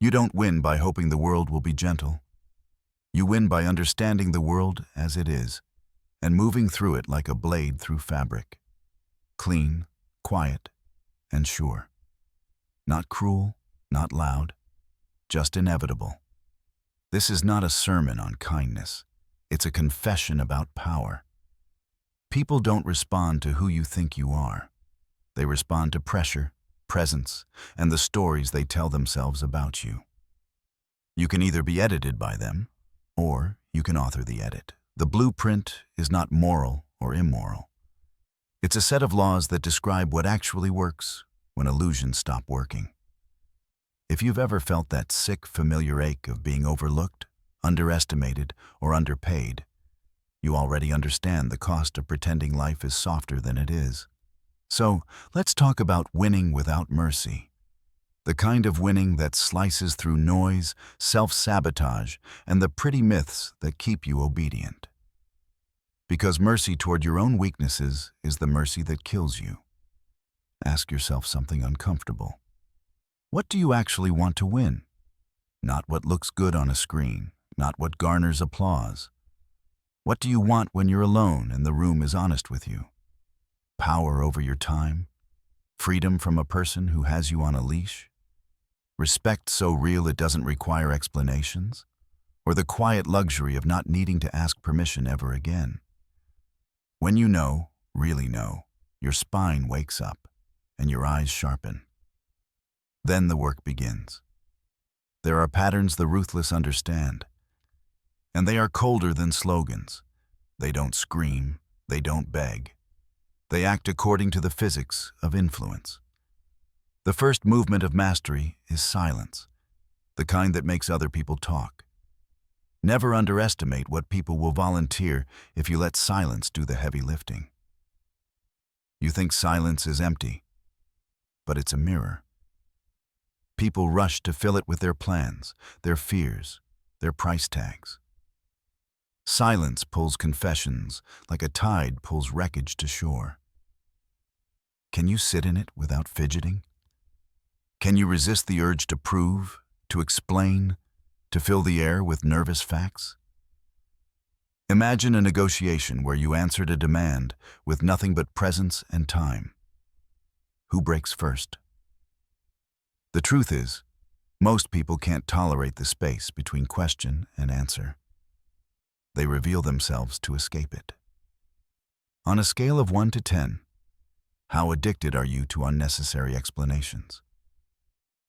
You don't win by hoping the world will be gentle. You win by understanding the world as it is and moving through it like a blade through fabric. Clean, quiet, and sure. Not cruel, not loud, just inevitable. This is not a sermon on kindness. It's a confession about power. People don't respond to who you think you are. They respond to pressure, presence, and the stories they tell themselves about you. You can either be edited by them, or you can author the edit. The blueprint is not moral or immoral. It's a set of laws that describe what actually works when illusions stop working. If you've ever felt that sick, familiar ache of being overlooked, underestimated, or underpaid, you already understand the cost of pretending life is softer than it is. So, let's talk about winning without mercy. The kind of winning that slices through noise, self-sabotage, and the pretty myths that keep you obedient. Because mercy toward your own weaknesses is the mercy that kills you. Ask yourself something uncomfortable. What do you actually want to win? Not what looks good on a screen, not what garners applause. What do you want when you're alone and the room is honest with you? Power over your time? Freedom from a person who has you on a leash? Respect so real it doesn't require explanations? Or the quiet luxury of not needing to ask permission ever again? When you know, really know, your spine wakes up and your eyes sharpen. Then the work begins. There are patterns the ruthless understand, and they are colder than slogans. They don't scream, they don't beg. They act according to the physics of influence. The first movement of mastery is silence, the kind that makes other people talk. Never underestimate what people will volunteer if you let silence do the heavy lifting. You think silence is empty, but it's a mirror. People rush to fill it with their plans, their fears, their price tags. Silence pulls confessions like a tide pulls wreckage to shore. Can you sit in it without fidgeting? Can you resist the urge to prove, to explain, to fill the air with nervous facts? Imagine a negotiation where you answered a demand with nothing but presence and time. Who breaks first? The truth is, most people can't tolerate the space between question and answer. They reveal themselves to escape it. On a scale of 1 to 10, how addicted are you to unnecessary explanations?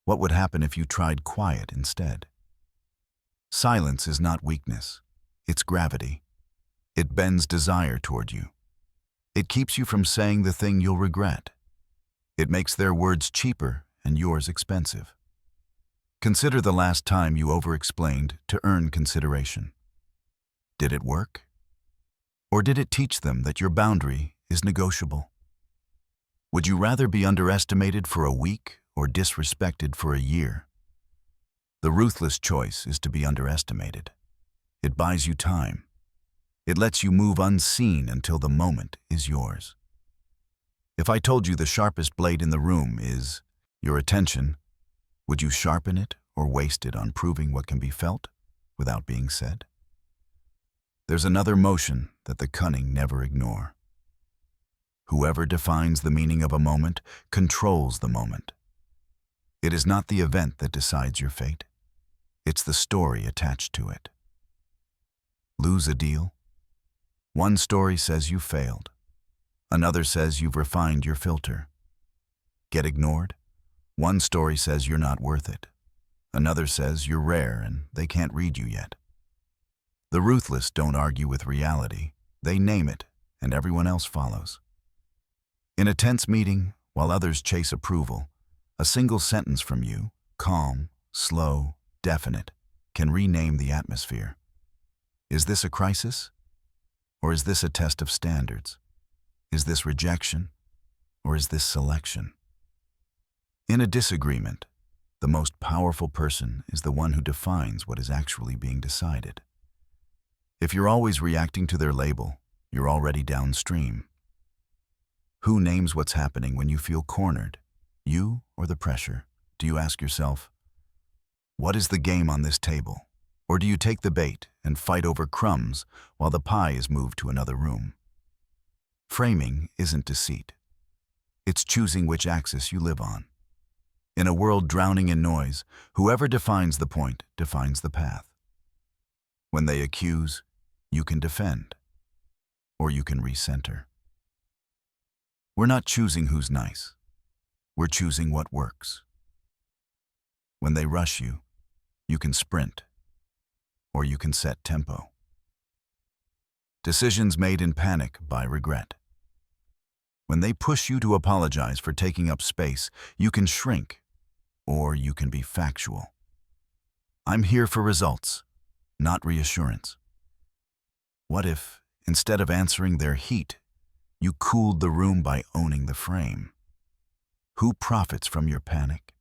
What would happen if you tried quiet instead? Silence is not weakness, it's gravity. It bends desire toward you. It keeps you from saying the thing you'll regret. It makes their words cheaper and yours expensive. Consider the last time you over-explained to earn consideration. Did it work? Or did it teach them that your boundary is negotiable? Would you rather be underestimated for a week or disrespected for a year? The ruthless choice is to be underestimated. It buys you time. It lets you move unseen until the moment is yours. If I told you the sharpest blade in the room is your attention, would you sharpen it or waste it on proving what can be felt without being said? There's another motion that the cunning never ignore. Whoever defines the meaning of a moment controls the moment. It is not the event that decides your fate. It's the story attached to it. Lose a deal? One story says you failed. Another says you've refined your filter. Get ignored? One story says you're not worth it. Another says you're rare and they can't read you yet. The ruthless don't argue with reality. They name it, and everyone else follows. In a tense meeting, while others chase approval, a single sentence from you, calm, slow, definite, can rename the atmosphere. Is this a crisis? Or is this a test of standards? Is this rejection? Or is this selection? In a disagreement, the most powerful person is the one who defines what is actually being decided. If you're always reacting to their label, you're already downstream. Who names what's happening when you feel cornered? You or the pressure? Do you ask yourself, What is the game on this table? Or do you take the bait and fight over crumbs while the pie is moved to another room? Framing isn't deceit. It's choosing which axis you live on. In a world drowning in noise, whoever defines the point defines the path. When they accuse, you can defend, or you can recenter. We're not choosing who's nice. We're choosing what works. When they rush you, you can sprint, or you can set tempo. Decisions made in panic by regret. When they push you to apologize for taking up space, you can shrink, or you can be factual. I'm here for results, not reassurance. What if, instead of answering their heat, you cooled the room by owning the frame? Who profits from your panic?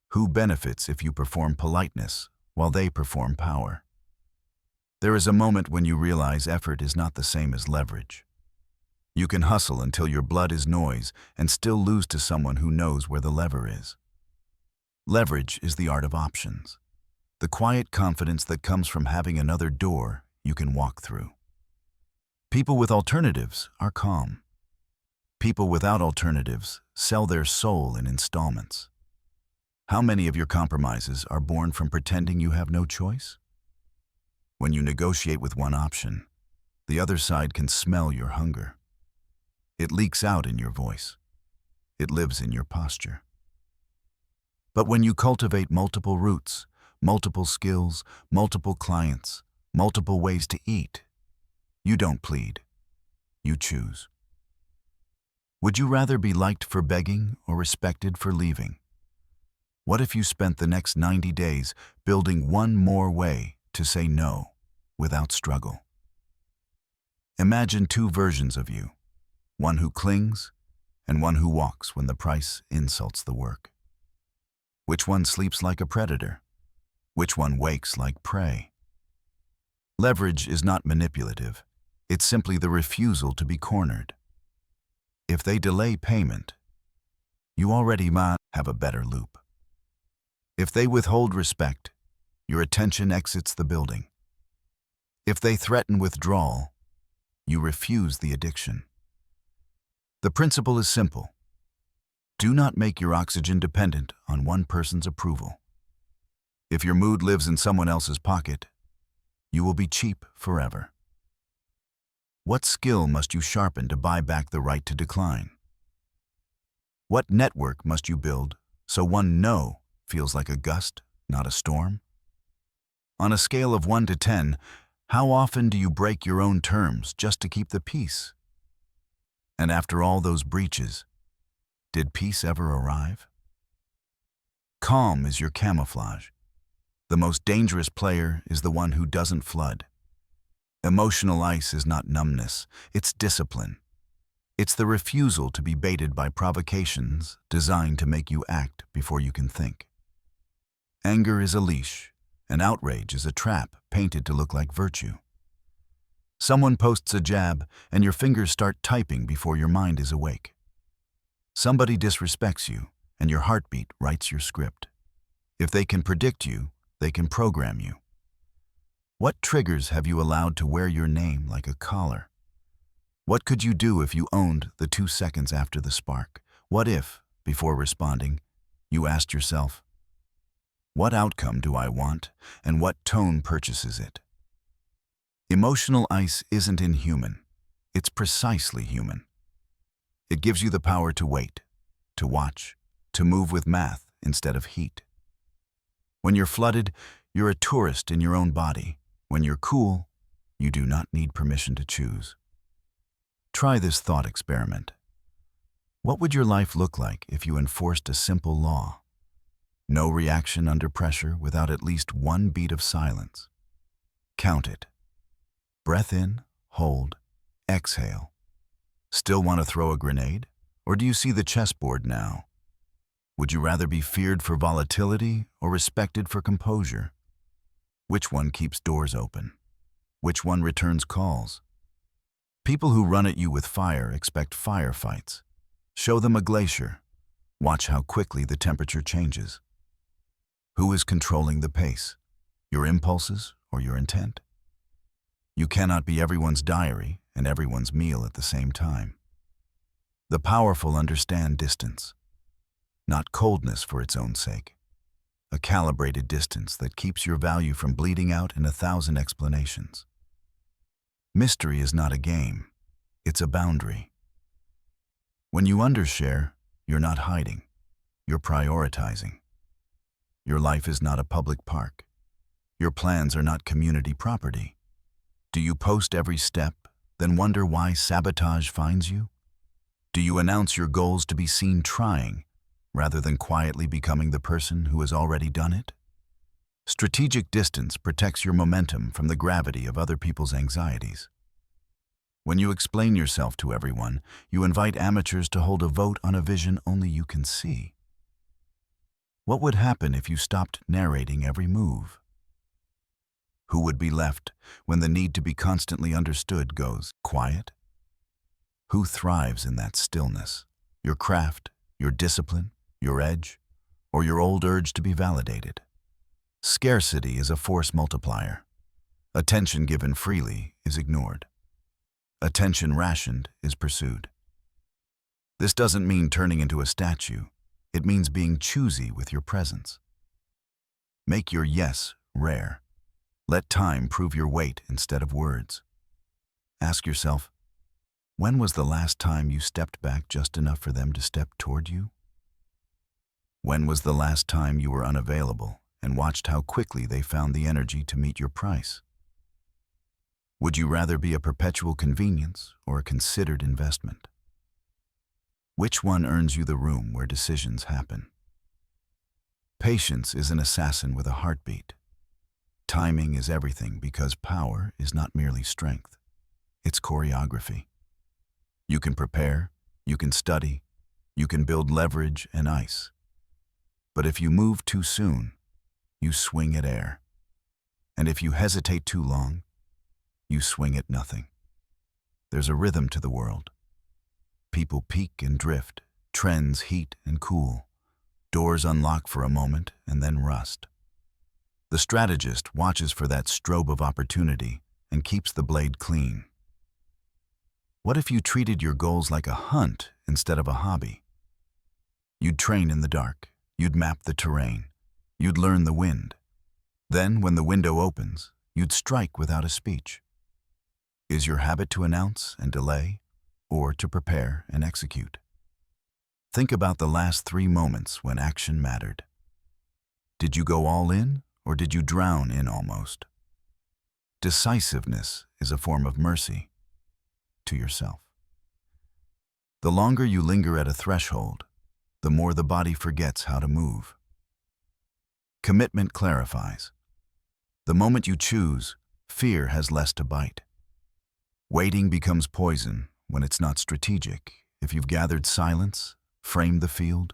Who benefits if you perform politeness while they perform power? There is a moment when you realize effort is not the same as leverage. You can hustle until your blood is noise and still lose to someone who knows where the lever is. Leverage is the art of options, the quiet confidence that comes from having another door you can walk through. People with alternatives are calm. People without alternatives sell their soul in installments. How many of your compromises are born from pretending you have no choice? When you negotiate with one option, the other side can smell your hunger. It leaks out in your voice. It lives in your posture. But when you cultivate multiple routes, multiple skills, multiple clients, multiple ways to eat, you don't plead. You choose. Would you rather be liked for begging or respected for leaving? What if you spent the next 90 days building one more way to say no without struggle? Imagine two versions of you, one who clings and one who walks when the price insults the work. Which one sleeps like a predator? Which one wakes like prey? Leverage is not manipulative. It's simply the refusal to be cornered. If they delay payment, you already might have a better loop. If they withhold respect, your attention exits the building. If they threaten withdrawal, you refuse the addiction. The principle is simple. Do not make your oxygen dependent on one person's approval. If your mood lives in someone else's pocket, you will be cheap forever. What skill must you sharpen to buy back the right to decline? What network must you build so one no feels like a gust, not a storm? On a scale of 1 to 10, how often do you break your own terms just to keep the peace? And after all those breaches, did peace ever arrive? Calm is your camouflage. The most dangerous player is the one who doesn't flood. Emotional ice is not numbness, it's discipline. It's the refusal to be baited by provocations designed to make you act before you can think. Anger is a leash, and outrage is a trap painted to look like virtue. Someone posts a jab, and your fingers start typing before your mind is awake. Somebody disrespects you, and your heartbeat writes your script. If they can predict you, they can program you. What triggers have you allowed to wear your name like a collar? What could you do if you owned the 2 seconds after the spark? What if, before responding, you asked yourself, what outcome do I want, and what tone purchases it? Emotional ice isn't inhuman. It's precisely human. It gives you the power to wait, to watch, to move with math instead of heat. When you're flooded, you're a tourist in your own body. When you're cool, you do not need permission to choose. Try this thought experiment. What would your life look like if you enforced a simple law? No reaction under pressure without at least one beat of silence. Count it. Breath in, hold, exhale. Still want to throw a grenade? Or do you see the chessboard now? Would you rather be feared for volatility or respected for composure? Which one keeps doors open? Which one returns calls? People who run at you with fire expect firefights. Show them a glacier. Watch how quickly the temperature changes. Who is controlling the pace? Your impulses or your intent? You cannot be everyone's diary and everyone's meal at the same time. The powerful understand distance, not coldness for its own sake. A calibrated distance that keeps your value from bleeding out in 1,000 explanations. Mystery is not a game, it's a boundary. When you undershare, you're not hiding, you're prioritizing. Your life is not a public park. Your plans are not community property. Do you post every step, then wonder why sabotage finds you? Do you announce your goals to be seen trying, rather than quietly becoming the person who has already done it? Strategic distance protects your momentum from the gravity of other people's anxieties. When you explain yourself to everyone, you invite amateurs to hold a vote on a vision only you can see. What would happen if you stopped narrating every move? Who would be left when the need to be constantly understood goes quiet? Who thrives in that stillness? Your craft, your discipline, your edge, or your old urge to be validated? Scarcity is a force multiplier. Attention given freely is ignored. Attention rationed is pursued. This doesn't mean turning into a statue. It means being choosy with your presence. Make your yes rare. Let time prove your weight instead of words. Ask yourself, when was the last time you stepped back just enough for them to step toward you? When was the last time you were unavailable and watched how quickly they found the energy to meet your price? Would you rather be a perpetual convenience or a considered investment? Which one earns you the room where decisions happen? Patience is an assassin with a heartbeat. Timing is everything because power is not merely strength. It's choreography. You can prepare, you can study, you can build leverage and ice. But if you move too soon, you swing at air. And if you hesitate too long, you swing at nothing. There's a rhythm to the world. People peak and drift, trends heat and cool. Doors unlock for a moment and then rust. The strategist watches for that strobe of opportunity and keeps the blade clean. What if you treated your goals like a hunt instead of a hobby? You'd train in the dark, you'd map the terrain, you'd learn the wind. Then, when the window opens, you'd strike without a speech. Is your habit to announce and delay, or to prepare and execute? Think about the last 3 moments when action mattered. Did you go all in, or did you drown in almost? Decisiveness is a form of mercy to yourself. The longer you linger at a threshold, the more the body forgets how to move. Commitment clarifies. The moment you choose, fear has less to bite. Waiting becomes poison when it's not strategic. If you've gathered silence, framed the field,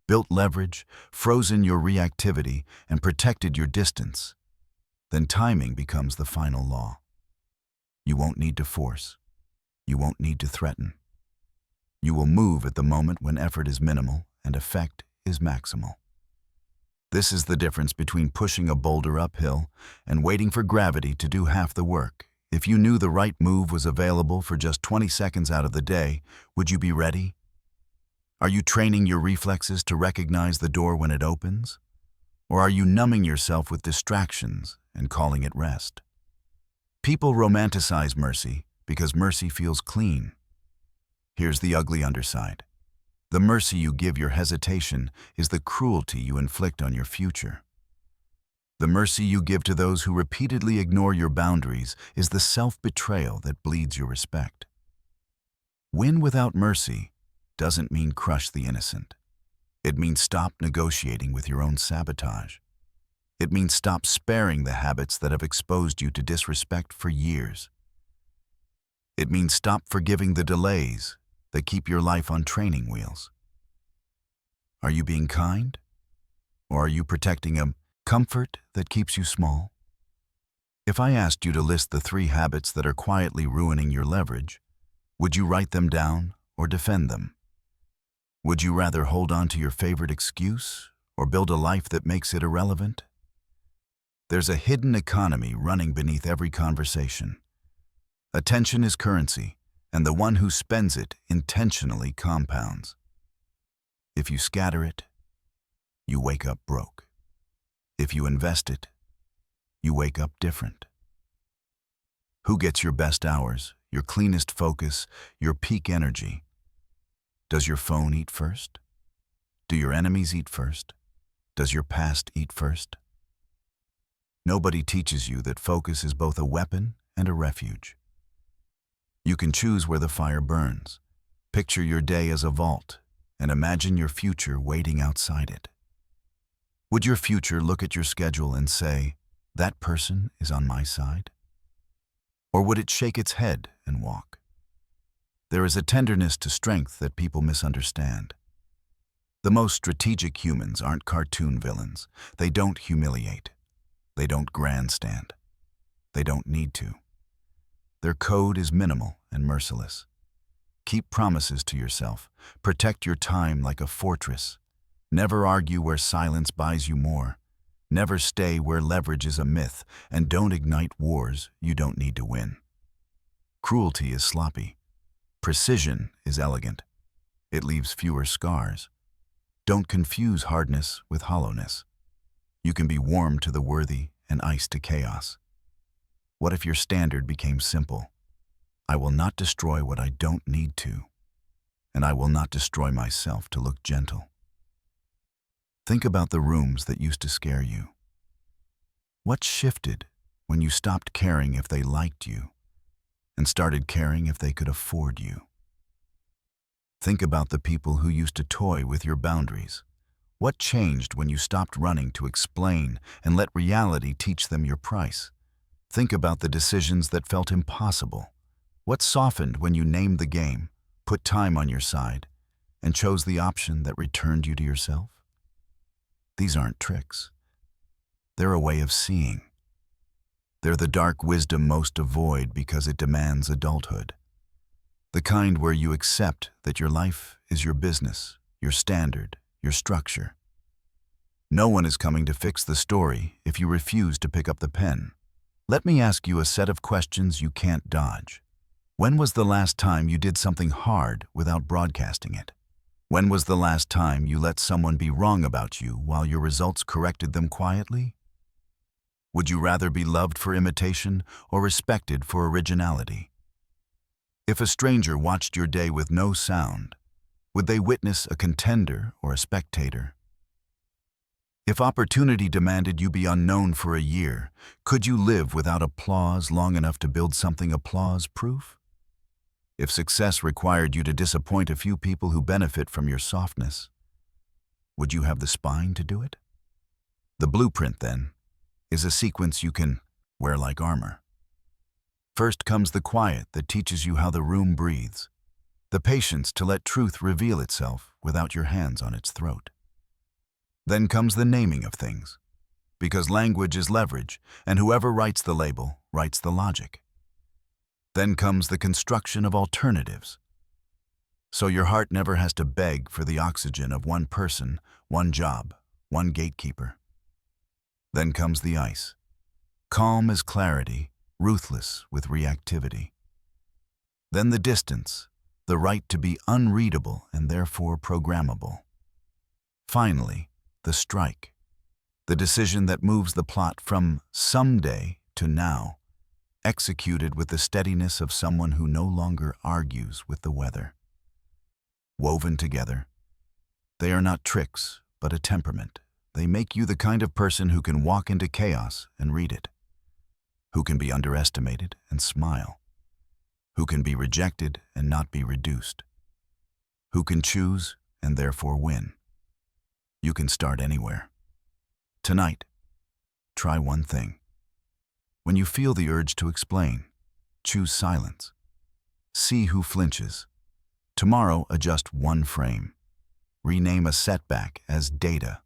built leverage, frozen your reactivity, and protected your distance, then timing becomes the final law. You won't need to force. You won't need to threaten. You will move at the moment when effort is minimal and effect is maximal. This is the difference between pushing a boulder uphill and waiting for gravity to do half the work. If you knew the right move was available for just 20 seconds out of the day, would you be ready? Are you training your reflexes to recognize the door when it opens? Or are you numbing yourself with distractions and calling it rest? People romanticize mercy because mercy feels clean. Here's the ugly underside. The mercy you give your hesitation is the cruelty you inflict on your future. The mercy you give to those who repeatedly ignore your boundaries is the self-betrayal that bleeds your respect. Win without mercy doesn't mean crush the innocent. It means stop negotiating with your own sabotage. It means stop sparing the habits that have exposed you to disrespect for years. It means stop forgiving the delays that keep your life on training wheels. Are you being kind? Or are you protecting a comfort that keeps you small? If I asked you to list the 3 habits that are quietly ruining your leverage, would you write them down or defend them? Would you rather hold on to your favorite excuse or build a life that makes it irrelevant? There's a hidden economy running beneath every conversation. Attention is currency, and the one who spends it intentionally compounds. If you scatter it, you wake up broke. If you invest it, you wake up different. Who gets your best hours, your cleanest focus, your peak energy? Does your phone eat first? Do your enemies eat first? Does your past eat first? Nobody teaches you that focus is both a weapon and a refuge. You can choose where the fire burns. Picture your day as a vault, and imagine your future waiting outside it. Would your future look at your schedule and say, "That person is on my side"? Or would it shake its head and walk? There is a tenderness to strength that people misunderstand. The most strategic humans aren't cartoon villains. They don't humiliate. They don't grandstand. They don't need to. Their code is minimal and merciless. Keep promises to yourself. Protect your time like a fortress. Never argue where silence buys you more. Never stay where leverage is a myth, and don't ignite wars you don't need to win. Cruelty is sloppy. Precision is elegant. It leaves fewer scars. Don't confuse hardness with hollowness. You can be warm to the worthy and ice to chaos. What if your standard became simple? I will not destroy what I don't need to, and I will not destroy myself to look gentle. Think about the rooms that used to scare you. What shifted when you stopped caring if they liked you and started caring if they could afford you? Think about the people who used to toy with your boundaries. What changed when you stopped running to explain and let reality teach them your price? Think about the decisions that felt impossible. What softened when you named the game, put time on your side, and chose the option that returned you to yourself? These aren't tricks. They're a way of seeing. They're the dark wisdom most avoid because it demands adulthood. The kind where you accept that your life is your business, your standard, your structure. No one is coming to fix the story if you refuse to pick up the pen. Let me ask you a set of questions you can't dodge. When was the last time you did something hard without broadcasting it? When was the last time you let someone be wrong about you while your results corrected them quietly? Would you rather be loved for imitation or respected for originality? If a stranger watched your day with no sound, would they witness a contender or a spectator? If opportunity demanded you be unknown for a year, could you live without applause long enough to build something applause-proof? If success required you to disappoint a few people who benefit from your softness, would you have the spine to do it? The blueprint, then, is a sequence you can wear like armor. First comes the quiet that teaches you how the room breathes, the patience to let truth reveal itself without your hands on its throat. Then comes the naming of things, because language is leverage, and whoever writes the label writes the logic. Then comes the construction of alternatives, so your heart never has to beg for the oxygen of one person, one job, one gatekeeper. Then comes the ice, calm as clarity, ruthless with reactivity. Then the distance, the right to be unreadable and therefore programmable. Finally, the strike, the decision that moves the plot from someday to now, executed with the steadiness of someone who no longer argues with the weather. Woven together, they are not tricks, but a temperament. They make you the kind of person who can walk into chaos and read it, who can be underestimated and smile, who can be rejected and not be reduced, who can choose and therefore win. You can start anywhere. Tonight, try one thing. When you feel the urge to explain, choose silence. See who flinches. Tomorrow, adjust one frame. Rename a setback as data.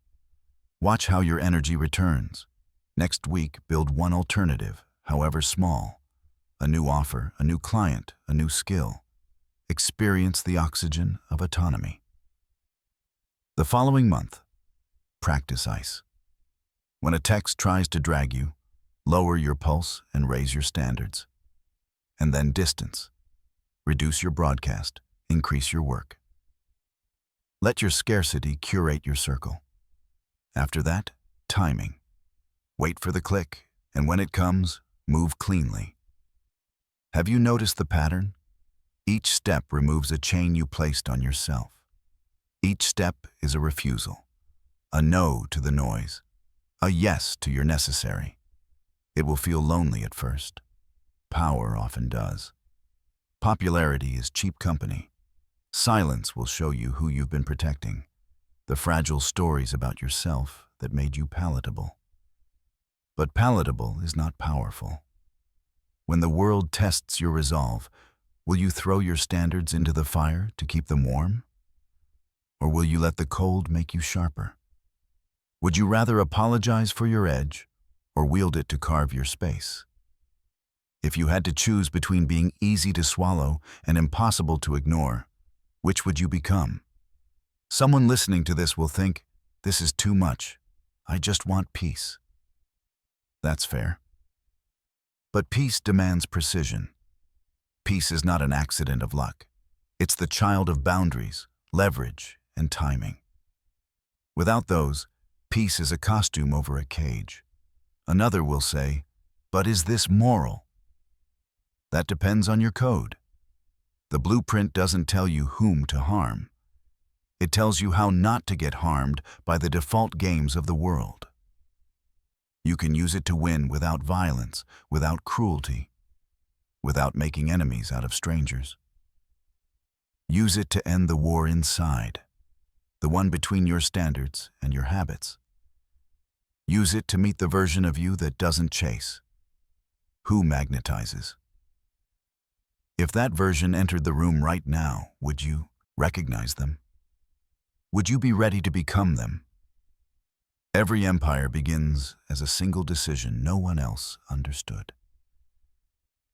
Watch how your energy returns. Next week, build one alternative, however small. A new offer, a new client, a new skill. Experience the oxygen of autonomy. The following month, Practice ice. When a text tries to drag you, lower your pulse and raise your standards. And then distance. Reduce your broadcast, increase your work. Let your scarcity curate your circle. After that, timing. Wait for the click, and when it comes, move cleanly. Have you noticed the pattern? Each step removes a chain you placed on yourself. Each step is a refusal, a no to the noise, a yes to your necessary. It will feel lonely at first. Power often does. Popularity is cheap company. Silence will show you who you've been protecting, the fragile stories about yourself that made you palatable. But palatable is not powerful. When the world tests your resolve, will you throw your standards into the fire to keep them warm? Or will you let the cold make you sharper? Would you rather apologize for your edge or wield it to carve your space? If you had to choose between being easy to swallow and impossible to ignore, which would you become? Someone listening to this will think, this is too much. I just want peace. That's fair. But peace demands precision. Peace is not an accident of luck. It's the child of boundaries, leverage, and timing. Without those, peace is a costume over a cage. Another will say, but is this moral? That depends on your code. The blueprint doesn't tell you whom to harm. It tells you how not to get harmed by the default games of the world. You can use it to win without violence, without cruelty, without making enemies out of strangers. Use it to end the war inside, the one between your standards and your habits. Use it to meet the version of you that doesn't chase, who magnetizes. If that version entered the room right now, would you recognize them? Would you be ready to become them? Every empire begins as a single decision no one else understood.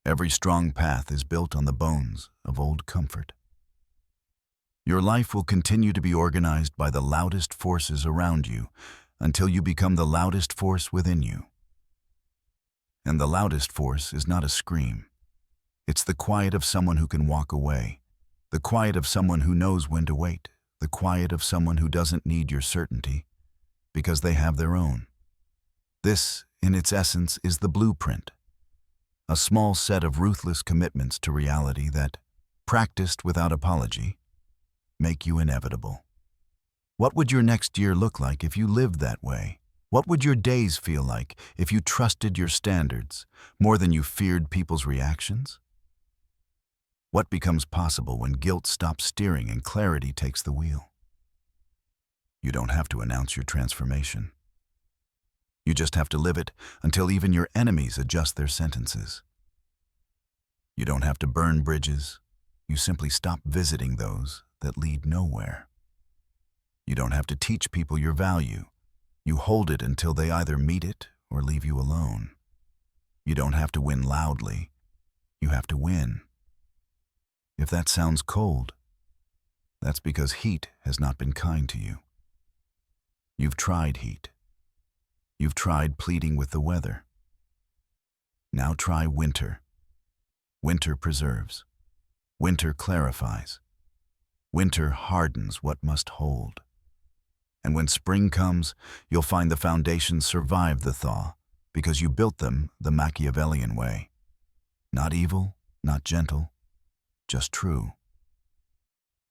Every strong path is built on the bones of old comfort. Your life will continue to be organized by the loudest forces around you until you become the loudest force within you. And the loudest force is not a scream. It's the quiet of someone who can walk away, the quiet of someone who knows when to wait, the quiet of someone who doesn't need your certainty because they have their own. This, in its essence, is the blueprint, a small set of ruthless commitments to reality that, practiced without apology, make you inevitable. What would your next year look like if you lived that way? What would your days feel like if you trusted your standards more than you feared people's reactions? What becomes possible when guilt stops steering and clarity takes the wheel? You don't have to announce your transformation. You just have to live it until even your enemies adjust their sentences. You don't have to burn bridges. You simply stop visiting those that lead nowhere. You don't have to teach people your value. You hold it until they either meet it or leave you alone. You don't have to win loudly. You have to win. If that sounds cold, that's because heat has not been kind to you. You've tried heat. You've tried pleading with the weather. Now try winter. Winter preserves. Winter clarifies. Winter hardens what must hold. And when spring comes, you'll find the foundations survive the thaw because you built them the Machiavellian way. Not evil, not gentle, just true.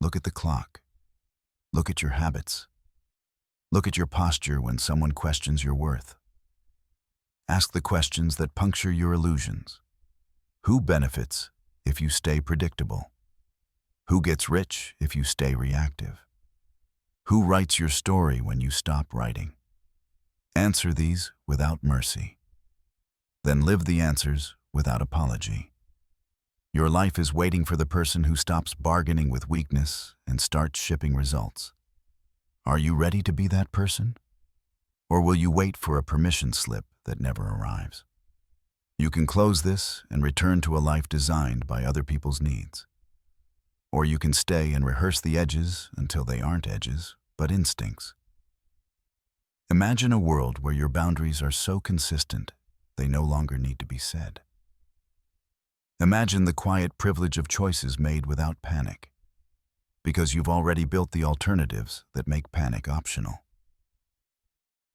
Look at the clock. Look at your habits. Look at your posture when someone questions your worth. Ask the questions that puncture your illusions. Who benefits if you stay predictable? Who gets rich if you stay reactive? Who writes your story when you stop writing? Answer these without mercy. Then live the answers without apology. Your life is waiting for the person who stops bargaining with weakness and starts shipping results. Are you ready to be that person? Or will you wait for a permission slip that never arrives? You can close this and return to a life designed by other people's needs. Or you can stay and rehearse the edges until they aren't edges, but instincts. Imagine a world where your boundaries are so consistent they no longer need to be said. Imagine the quiet privilege of choices made without panic, because you've already built the alternatives that make panic optional.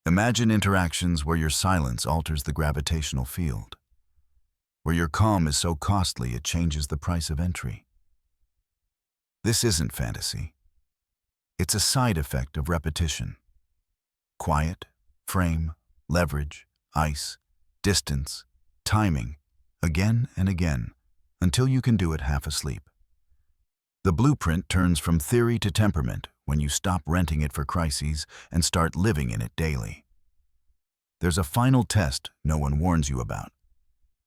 Imagine interactions where your silence alters the gravitational field, where your calm is so costly it changes the price of entry. This isn't fantasy. It's a side effect of repetition. Quiet, frame, leverage, ice, distance, timing, again and again, until you can do it half asleep. The blueprint turns from theory to temperament when you stop renting it for crises and start living in it daily. There's a final test no one warns you about.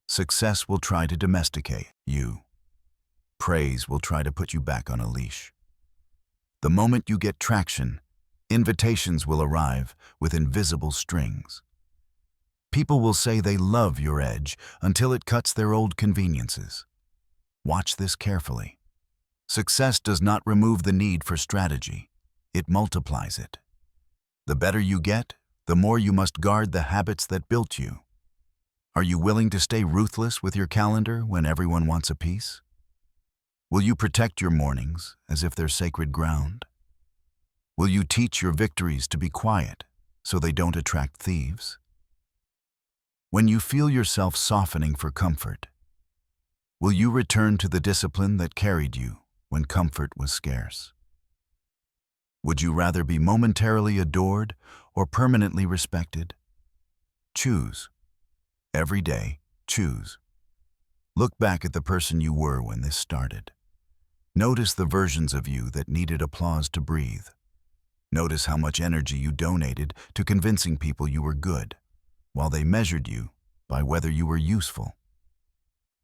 Success will try to domesticate you. Praise will try to put you back on a leash. The moment you get traction, invitations will arrive with invisible strings. People will say they love your edge until it cuts their old conveniences. Watch this carefully. Success does not remove the need for strategy. It multiplies it. The better you get, the more you must guard the habits that built you. Are you willing to stay ruthless with your calendar when everyone wants a piece? Will you protect your mornings as if they're sacred ground? Will you teach your victories to be quiet so they don't attract thieves? When you feel yourself softening for comfort, will you return to the discipline that carried you when comfort was scarce? Would you rather be momentarily adored or permanently respected? Choose. Every day, choose. Look back at the person you were when this started. Notice the versions of you that needed applause to breathe. Notice how much energy you donated to convincing people you were good, while they measured you by whether you were useful.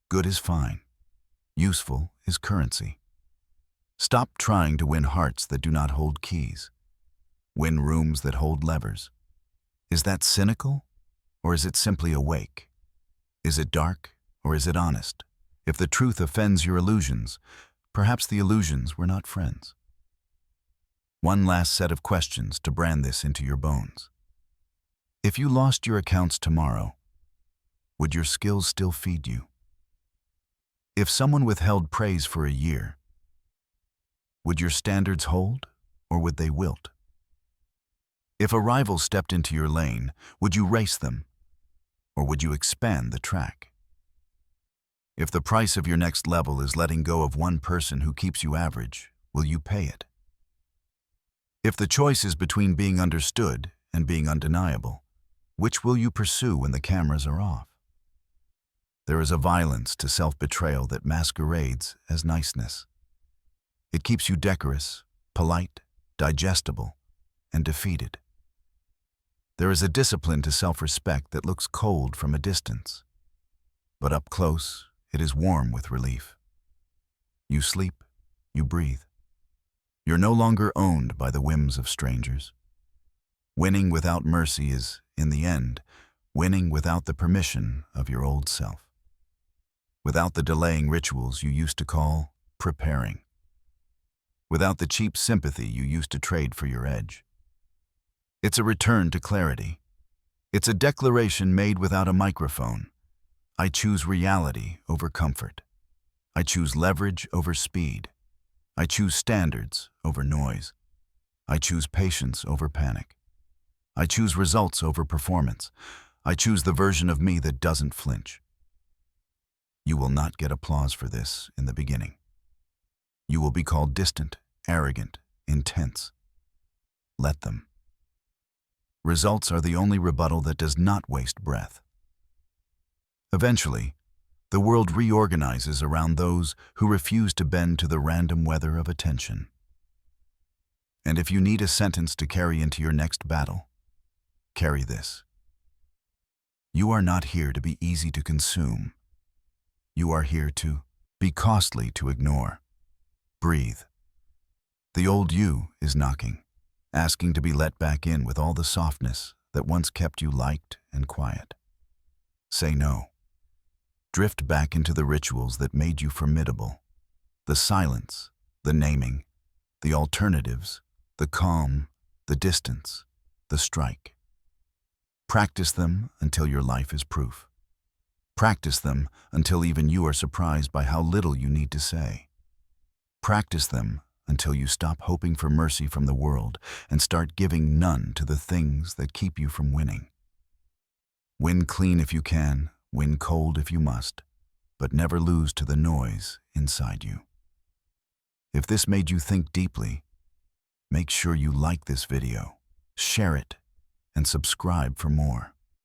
Good is fine. Useful is currency. Stop trying to win hearts that do not hold keys. Win rooms that hold levers. Is that cynical, or is it simply awake? Is it dark, or is it honest? If the truth offends your illusions, perhaps the illusions were not friends. One last set of questions to brand this into your bones. If you lost your accounts tomorrow, would your skills still feed you? If someone withheld praise for a year, would your standards hold, or would they wilt? If a rival stepped into your lane, would you race them, or would you expand the track? If the price of your next level is letting go of one person who keeps you average, will you pay it? If the choice is between being understood and being undeniable, which will you pursue when the cameras are off? There is a violence to self-betrayal that masquerades as niceness. It keeps you decorous, polite, digestible, and defeated. There is a discipline to self-respect that looks cold from a distance, but up close, it is warm with relief. You sleep, you breathe. You're no longer owned by the whims of strangers. Winning without mercy is, in the end, winning without the permission of your old self. Without the delaying rituals you used to call preparing. Without the cheap sympathy you used to trade for your edge. It's a return to clarity. It's a declaration made without a microphone. I choose reality over comfort. I choose leverage over speed. I choose standards over noise. I choose patience over panic. I choose results over performance. I choose the version of me that doesn't flinch. You will not get applause for this in the beginning. You will be called distant, arrogant, intense. Let them. Results are the only rebuttal that does not waste breath. Eventually, the world reorganizes around those who refuse to bend to the random weather of attention. And if you need a sentence to carry into your next battle, carry this. You are not here to be easy to consume. You are here to be costly to ignore. Breathe. The old you is knocking, asking to be let back in with all the softness that once kept you liked and quiet. Say no. Drift back into the rituals that made you formidable. The silence, the naming, the alternatives, the calm, the distance, the strike. Practice them until your life is proof. Practice them until even you are surprised by how little you need to say. Practice them until you stop hoping for mercy from the world and start giving none to the things that keep you from winning. Win clean if you can, win cold if you must, but never lose to the noise inside you. If this made you think deeply, make sure you like this video, share it, and subscribe for more.